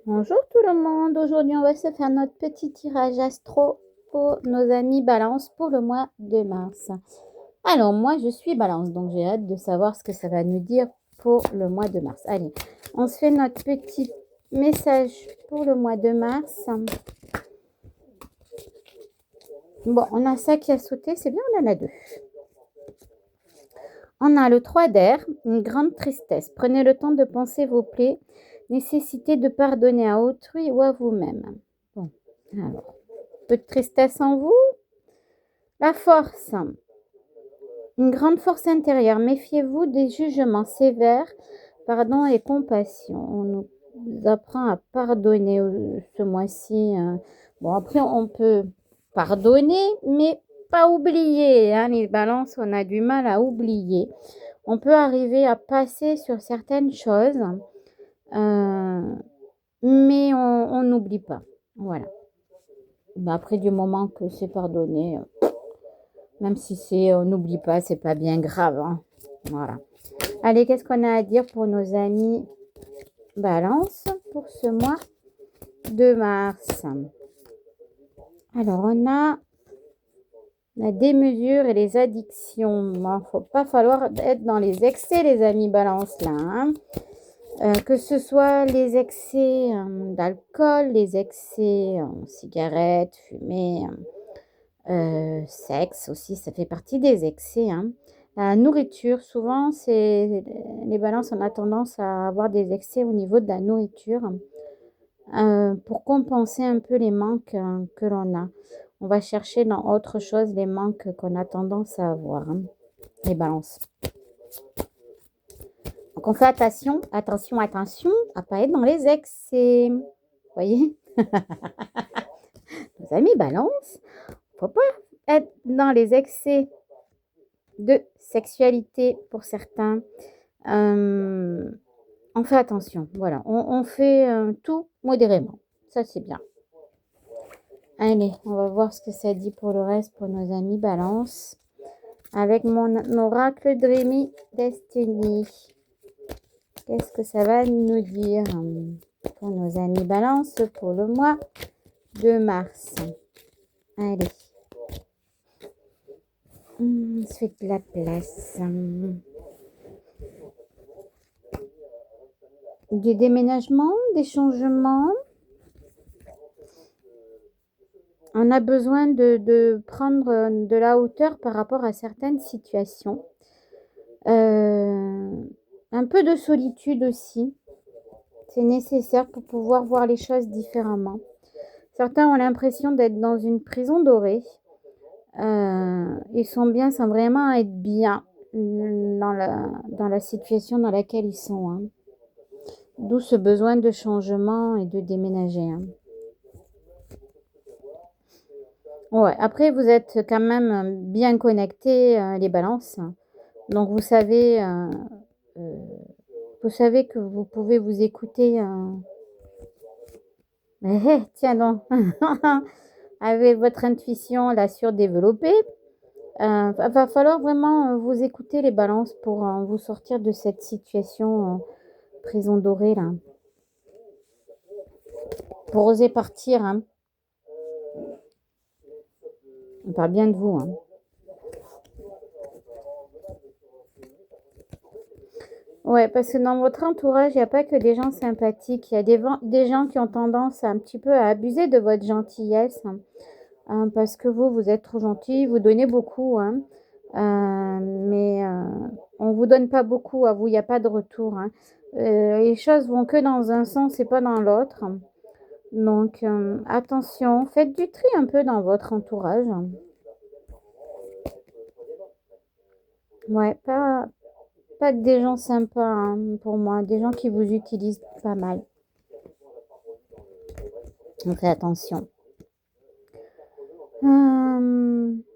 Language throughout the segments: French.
Bonjour tout le monde, aujourd'hui on va se faire notre petit tirage astro pour nos amis Balance pour le mois de mars. Alors moi je suis Balance, donc j'ai hâte de savoir ce que ça va nous dire pour le mois de mars. Allez, on se fait notre petit message pour le mois de mars. Bon, on a ça qui a sauté, c'est bien, on en a deux. On a le 3 d'air, une grande tristesse. Prenez le temps de penser vos plaies, nécessité de pardonner à autrui ou à vous-même. Bon, alors, peu de tristesse en vous. La force, une grande force intérieure. Méfiez-vous des jugements sévères, pardon et compassion. On nous apprend à pardonner ce mois-ci. Bon, après, on peut pardonner, mais pas oublier. Hein, les balances, on a du mal à oublier. On peut arriver à passer sur certaines choses, mais on n'oublie pas. Voilà. Ben après, du moment que c'est pardonné, même si on n'oublie pas, c'est pas bien grave. Hein. Voilà. Allez, qu'est-ce qu'on a à dire pour nos amis Balance pour ce mois de mars? Alors, on a la démesure et les addictions. Il ne faut pas falloir être dans les excès, les amis Balance, là. Hein. Que ce soit les excès d'alcool, les excès en cigarettes, fumée, sexe aussi, ça fait partie des excès. Hein. La nourriture, souvent, les balances, on a tendance à avoir des excès au niveau de la nourriture pour compenser un peu les manques que l'on a. On va chercher dans autre chose les manques qu'on a tendance à avoir, hein, les balances. Donc, on fait attention à ne pas être dans les excès. Vous voyez? Nos amis balance, faut pas être dans les excès de sexualité pour certains. On fait attention, voilà. On fait tout modérément. Ça, c'est bien. Allez, on va voir ce que ça dit pour le reste pour nos amis balance. Avec mon oracle Dreamy Destiny. Qu'est-ce que ça va nous dire pour nos amis balance pour le mois de mars? Allez. On se fait de la place. Des déménagements, des changements. On a besoin de prendre de la hauteur par rapport à certaines situations. Un peu de solitude aussi. C'est nécessaire pour pouvoir voir les choses différemment. Certains ont l'impression d'être dans une prison dorée. Ils sont bien, sans vraiment être bien dans la situation dans laquelle ils sont. Hein. D'où ce besoin de changement et de déménager. Hein. Ouais, après, vous êtes quand même bien connectés, les balances. Donc, vous savez que vous pouvez vous écouter. Tiens donc, avec votre intuition là surdéveloppée. Va falloir vraiment vous écouter les balances pour vous sortir de cette situation prison dorée là. Pour oser partir, hein. On parle bien de vous. Hein. Ouais, parce que dans votre entourage, il n'y a pas que des gens sympathiques. Il y a des gens qui ont tendance un petit peu à abuser de votre gentillesse. Hein, parce que vous êtes trop gentil, vous donnez beaucoup. Hein. Mais on ne vous donne pas beaucoup à vous, il n'y a pas de retour. Hein. Les choses vont que dans un sens et pas dans l'autre. Donc, attention, faites du tri un peu dans votre entourage. Ouais, pas que des gens sympas hein, pour moi, des gens qui vous utilisent pas mal. On fait attention.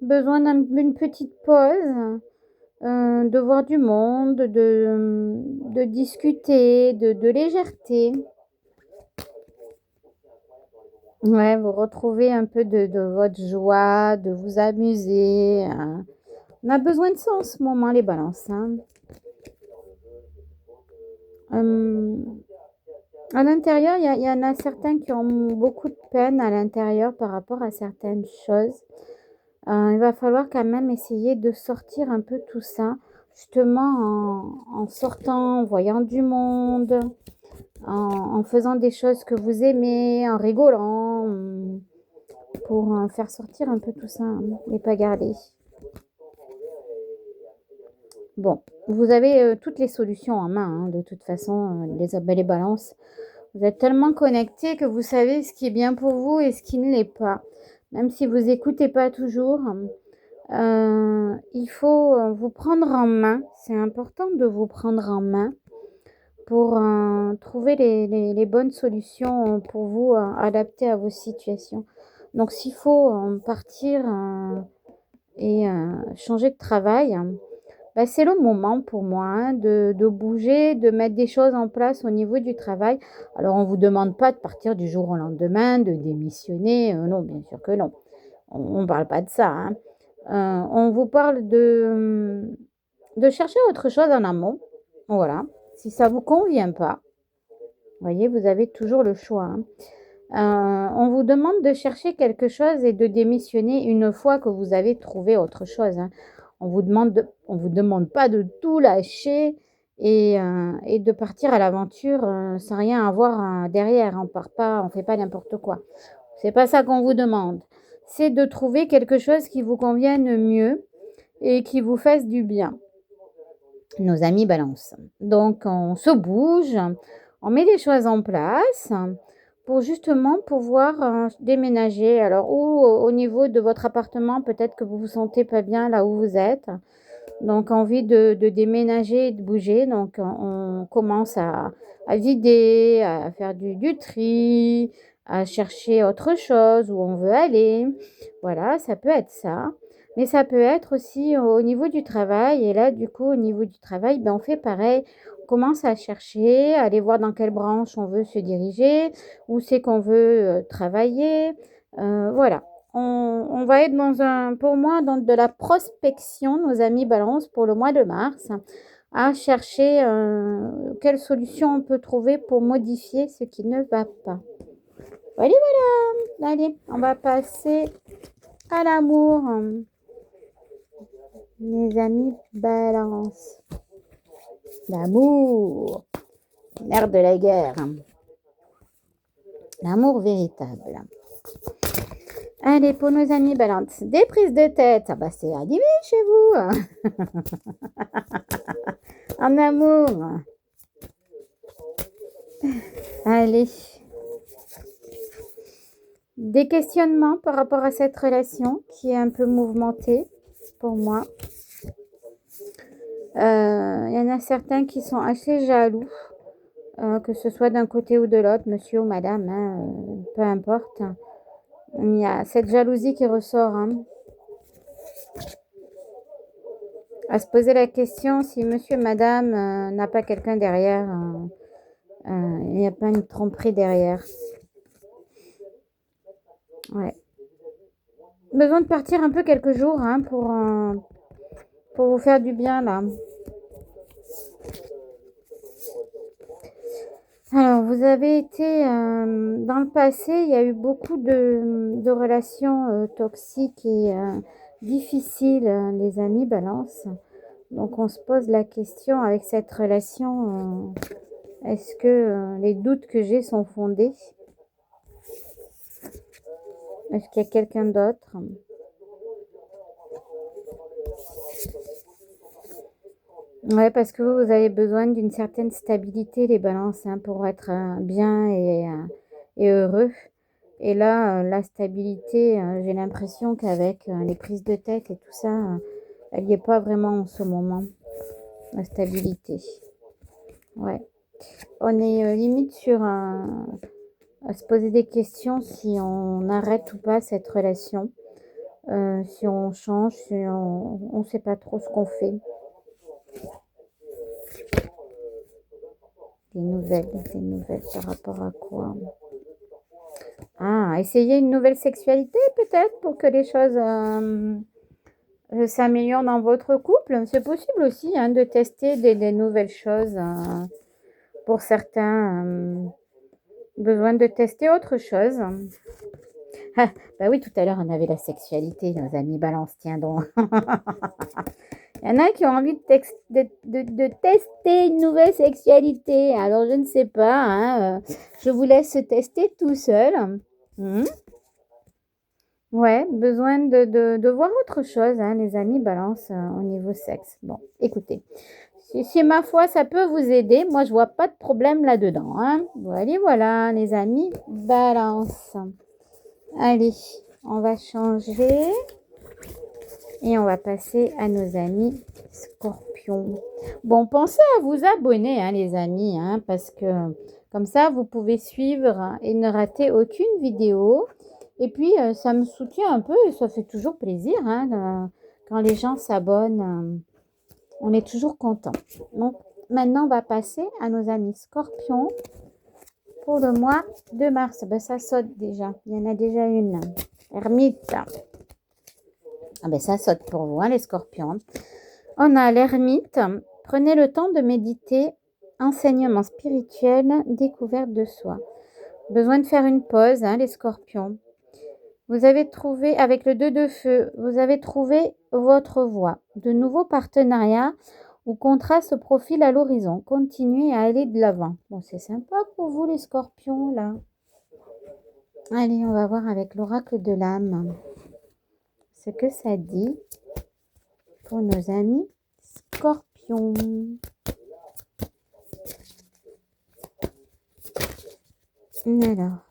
Besoin d'une petite pause, de voir du monde, de discuter, de légèreté. Ouais, vous retrouvez un peu de votre joie, de vous amuser. On a besoin de ça en ce moment, les balances. Hein. À l'intérieur, il y en a certains qui ont beaucoup de peine à l'intérieur par rapport à certaines choses. Il va falloir quand même essayer de sortir un peu tout ça, justement en sortant, en voyant du monde, en faisant des choses que vous aimez, en rigolant, pour faire sortir un peu tout ça, hein, et pas garder. Bon, vous avez toutes les solutions en main, hein, de toute façon, les balances. Vous êtes tellement connectés que vous savez ce qui est bien pour vous et ce qui ne l'est pas. Même si vous écoutez pas toujours, il faut vous prendre en main. C'est important de vous prendre en main pour trouver les bonnes solutions pour vous, adaptées à vos situations. Donc s'il faut partir et changer de travail, bah, c'est le moment pour moi, hein, de bouger, de mettre des choses en place au niveau du travail. Alors on ne vous demande pas de partir du jour au lendemain, de démissionner, non, bien sûr que non. On ne parle pas de ça, hein. On vous parle de chercher autre chose en amont. Voilà. Si ça ne vous convient pas, vous voyez, vous avez toujours le choix, hein. On vous demande de chercher quelque chose et de démissionner une fois que vous avez trouvé autre chose, hein. On vous demande pas de tout lâcher et de partir à l'aventure, sans rien avoir, derrière. On fait pas n'importe quoi. C'est pas ça qu'on vous demande. C'est de trouver quelque chose qui vous convienne mieux et qui vous fasse du bien. Nos amis balance. Donc on se bouge, on met des choses en place pour justement pouvoir déménager. Alors ou au niveau de votre appartement, peut-être que vous vous sentez pas bien là où vous êtes. Donc envie de déménager et de bouger. Donc on commence à vider, à faire du tri, à chercher autre chose où on veut aller. Voilà, ça peut être ça. Mais ça peut être aussi au niveau du travail. Et là, du coup, au niveau du travail, ben, on fait pareil. On commence à chercher, à aller voir dans quelle branche on veut se diriger, où c'est qu'on veut travailler. Voilà. On va être pour moi, dans de la prospection, nos amis balance, pour le mois de mars, à chercher quelle solution on peut trouver pour modifier ce qui ne va pas. Voilà, voilà. Allez, on va passer à l'amour. Mes amis balance. L'amour. Mère de la guerre. L'amour véritable. Allez, pour nos amis balance, des prises de tête. Ah bah c'est animé chez vous. En amour. Allez. Des questionnements par rapport à cette relation qui est un peu mouvementée pour moi. Il y en a certains qui sont assez jaloux, que ce soit d'un côté ou de l'autre, monsieur ou madame, hein, peu importe. Il y a cette jalousie qui ressort, hein. À se poser la question si monsieur et madame n'a pas quelqu'un derrière, il n'y a pas une tromperie derrière. Ouais. Besoin de partir un peu quelques jours, hein, pour vous faire du bien là. Alors, vous avez été dans le passé, il y a eu beaucoup de relations toxiques et difficiles, les amis balance. Donc, on se pose la question avec cette relation, est-ce que les doutes que j'ai sont fondés? Est-ce qu'il y a quelqu'un d'autre? Ouais, parce que vous avez besoin d'une certaine stabilité, les balances, hein, pour être bien et heureux. Et là, la stabilité, j'ai l'impression qu'avec les prises de tête et tout ça, elle n'y est pas vraiment en ce moment, la stabilité. Ouais. On est limite à se poser des questions si on arrête ou pas cette relation, si on change, si on ne sait pas trop ce qu'on fait. Des nouvelles par rapport à quoi? Ah, essayer une nouvelle sexualité peut-être pour que les choses s'améliorent dans votre couple. C'est possible aussi, hein, de tester des nouvelles choses pour certains. Besoin de tester autre chose. Ah, bah oui, tout à l'heure, on avait la sexualité, nos amis balance, tiens donc. Il y en a qui ont envie de tester une nouvelle sexualité. Alors, je ne sais pas, hein, je vous laisse tester tout seul. Ouais, besoin de voir autre chose, hein, les amis balance au niveau sexe. Bon, écoutez, si ma foi, ça peut vous aider, moi, je vois pas de problème là-dedans. Hein. Voilà, voilà, les amis balance. Allez, on va changer et on va passer à nos amis scorpions. Bon, pensez à vous abonner, hein, les amis, hein, parce que comme ça, vous pouvez suivre et ne rater aucune vidéo. Et puis, ça me soutient un peu et ça fait toujours plaisir hein, quand les gens s'abonnent. On est toujours content. Donc, maintenant, on va passer à nos amis scorpions pour le mois de mars. Ben, ça saute déjà. Il y en a déjà une. Ermite. Ah ben, ça saute pour vous, hein, les scorpions. On a l'ermite. Prenez le temps de méditer. Enseignement spirituel, découverte de soi. Besoin de faire une pause, hein, les scorpions. Vous avez trouvé, avec le 2 de feu, vous avez trouvé votre voie. De nouveaux partenariats ou contrats se profilent à l'horizon. Continuez à aller de l'avant. Bon, c'est sympa pour vous, les scorpions, là. Allez, on va voir avec l'oracle de l'âme ce que ça dit pour nos amis scorpions. Alors,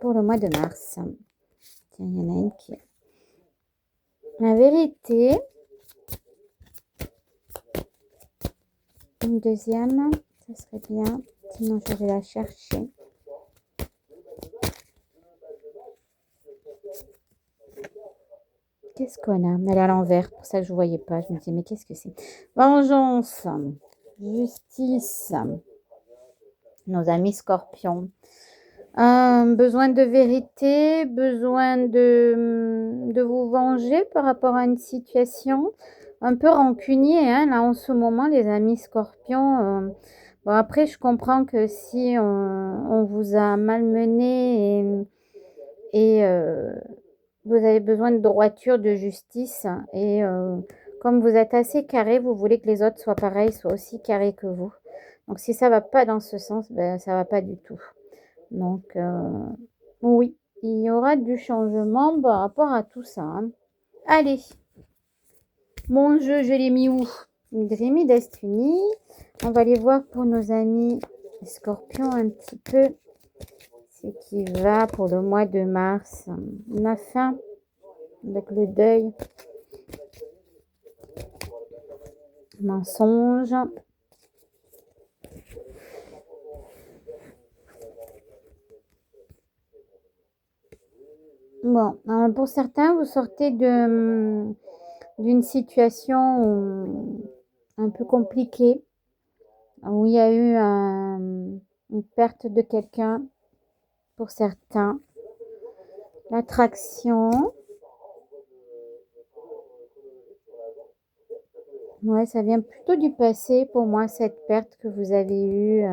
pour le mois de mars, tiens, il y en a une qui est la vérité. Une deuxième, ça serait bien. Sinon, je vais la chercher. Qu'est-ce qu'on a? Elle est à l'envers, pour ça que je ne voyais pas. Je me disais, mais qu'est-ce que c'est? Vengeance, justice, nos amis scorpions. Besoin de vérité, besoin de vous venger par rapport à une situation. Un peu rancunier, hein, là, en ce moment, les amis scorpions. Bon, après, je comprends que si on vous a malmené et vous avez besoin de droiture, de justice. Et comme vous êtes assez carré, vous voulez que les autres soient pareils, soient aussi carrés que vous. Donc, si ça ne va pas dans ce sens, ben, ça ne va pas du tout. Donc, oui, il y aura du changement par rapport à tout ça. Hein. Allez, mon jeu, je l'ai mis où? Dreamy Destiny. On va aller voir pour nos amis scorpions un petit peu ce qui va pour le mois de mars. On a faim avec le deuil. Mensonge. Bon, pour certains, vous sortez d'une situation un peu compliquée, où il y a eu une perte de quelqu'un pour certains. L'attraction. Ouais, ça vient plutôt du passé pour moi, cette perte que vous avez eue.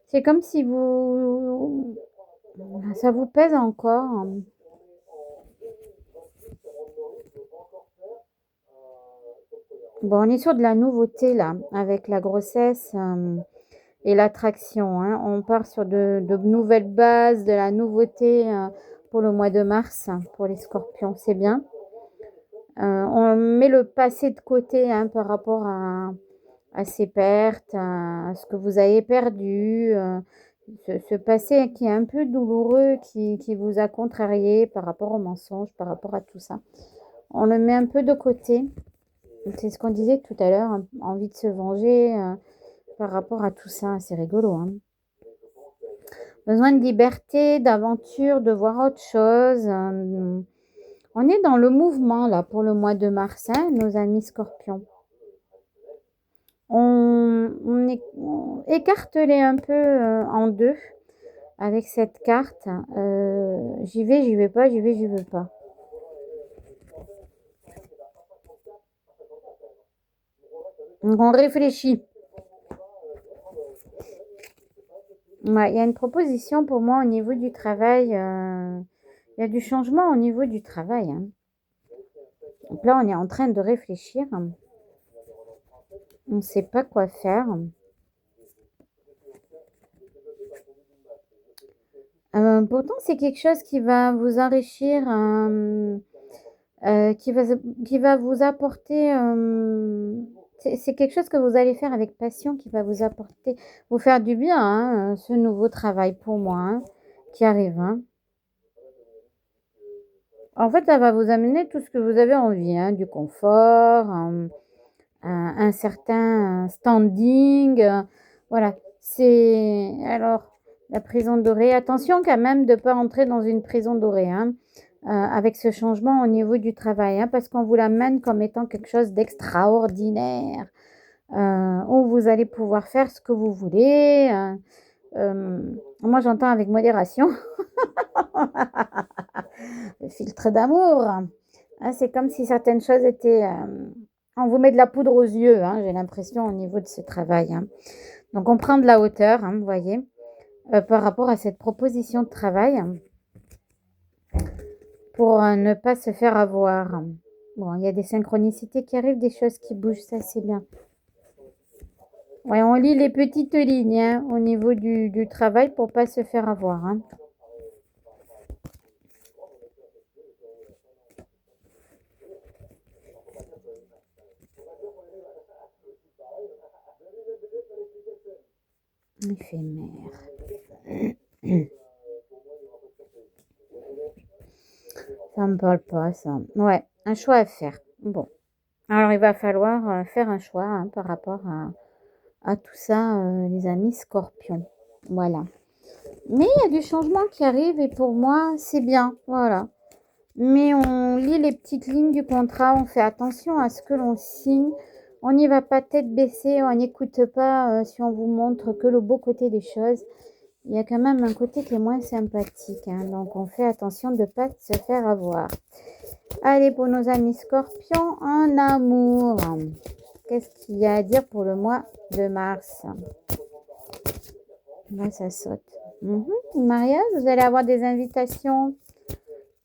C'est comme si ça vous pèse encore. Bon, on est sur de la nouveauté là, avec la grossesse et l'attraction. Hein. On part sur de nouvelles bases, de la nouveauté pour le mois de mars, pour les scorpions, c'est bien. On met le passé de côté hein, par rapport à ces pertes, à ce que vous avez perdu, ce passé qui est un peu douloureux, qui vous a contrarié par rapport au mensonge, par rapport à tout ça. On le met un peu de côté. C'est ce qu'on disait tout à l'heure, hein, envie de se venger par rapport à tout ça. C'est rigolo. Hein. Besoin de liberté, d'aventure, de voir autre chose. On est dans le mouvement là pour le mois de mars, hein, nos amis scorpions. On écarte-les un peu en deux avec cette carte. J'y vais pas, j'y vais, j'y veux pas. On réfléchit. Ouais, il y a une proposition pour moi au niveau du travail. Il y a du changement au niveau du travail, hein. Donc là, on est en train de réfléchir. On ne sait pas quoi faire. Pourtant, c'est quelque chose qui va vous enrichir, qui va qui va vous apporter, c'est quelque chose que vous allez faire avec passion, qui va vous faire du bien, hein, ce nouveau travail pour moi, hein, qui arrive, hein. En fait, ça va vous amener tout ce que vous avez envie, hein, du confort, un certain standing, voilà. C'est alors la prison dorée, attention quand même de ne pas entrer dans une prison dorée, hein, avec ce changement au niveau du travail, hein, parce qu'on vous l'amène comme étant quelque chose d'extraordinaire, où vous allez pouvoir faire ce que vous voulez, moi j'entends avec modération, le filtre d'amour. Ah, c'est comme si certaines choses étaient, on vous met de la poudre aux yeux, hein, j'ai l'impression au niveau de ce travail, hein. Donc on prend de la hauteur, hein, vous voyez, par rapport à cette proposition de travail, pour, ne pas se faire avoir. Bon, il y a des synchronicités qui arrivent, des choses qui bougent, ça c'est bien. Ouais, on lit les petites lignes, hein, au niveau du travail pour pas se faire avoir, hein. Éphémère. Ça me parle pas ça. Ouais, un choix à faire. Bon, alors il va falloir, faire un choix, hein, par rapport à tout ça, les amis scorpions. Voilà. Mais il y a du changement qui arrive et pour moi, c'est bien, voilà. Mais on lit les petites lignes du contrat, on fait attention à ce que l'on signe. On n'y va pas tête baissée, on n'écoute pas, si on vous montre que le beau côté des choses. Il y a quand même un côté qui est moins sympathique, hein, donc on fait attention de ne pas se faire avoir. Allez, pour nos amis scorpions, en amour. Qu'est-ce qu'il y a à dire pour le mois de mars? Là, ça saute. Mariage, vous allez avoir des invitations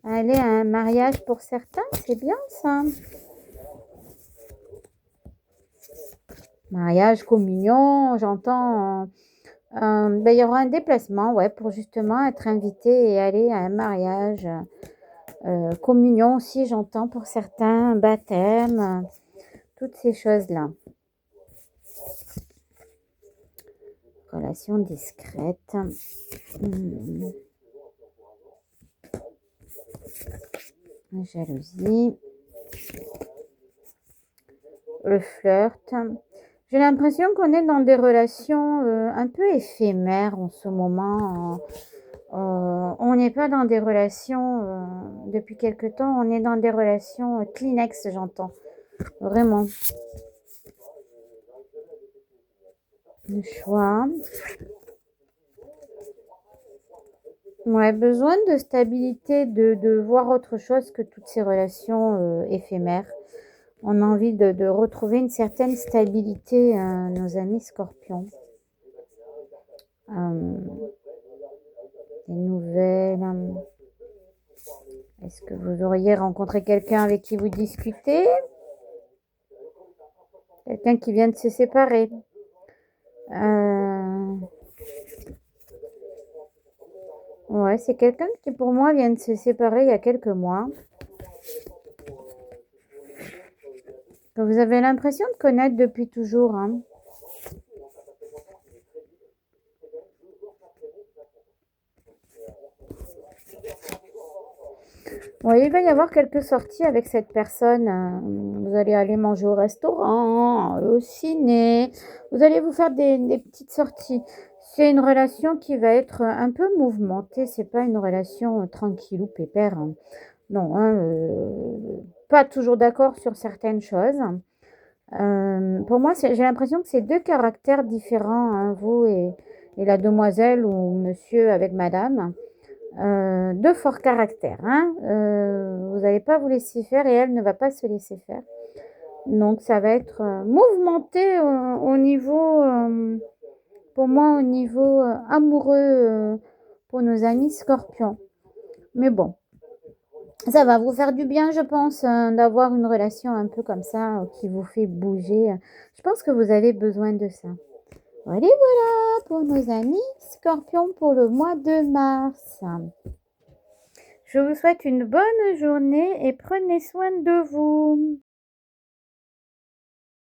à aller à un mariage pour certains, c'est bien ça. Mariage, communion, j'entends. Ben, il y aura un déplacement, ouais, pour justement être invité et aller à un mariage. Communion aussi, j'entends pour certains, baptême, toutes ces choses-là. Relation discrète. Jalousie. Le flirt. J'ai l'impression qu'on est dans des relations un peu éphémères en ce moment. On n'est pas dans des relations depuis quelque temps, on est dans des relations Kleenex, j'entends. Vraiment. Le choix. Ouais, besoin de stabilité, de voir autre chose que toutes ces relations éphémères. On a envie de retrouver une certaine stabilité, nos amis scorpions. Des nouvelles. Est-ce que vous auriez rencontré quelqu'un avec qui vous discutez? Quelqu'un qui vient de se séparer. Ouais, c'est quelqu'un qui pour moi vient de se séparer il y a quelques mois. Que vous avez l'impression de connaître depuis toujours, hein. Oui, il va y avoir quelques sorties avec cette personne. Vous allez aller manger au restaurant, au ciné. Vous allez vous faire des petites sorties. C'est une relation qui va être un peu mouvementée. C'est pas une relation tranquille ou pépère, hein. Non, hein, pas toujours d'accord sur certaines choses. Pour moi, j'ai l'impression que c'est deux caractères différents, hein, vous et la demoiselle ou monsieur avec madame. De fort caractère, hein. Vous n'allez pas vous laisser faire et elle ne va pas se laisser faire. Donc ça va être mouvementé au niveau pour moi au niveau amoureux pour nos amis scorpions. Mais bon, ça va vous faire du bien, je pense, d'avoir une relation un peu comme ça qui vous fait bouger. Je pense que vous avez besoin de ça. Voilà, voilà pour nos amis scorpions pour le mois de mars. Je vous souhaite une bonne journée et prenez soin de vous.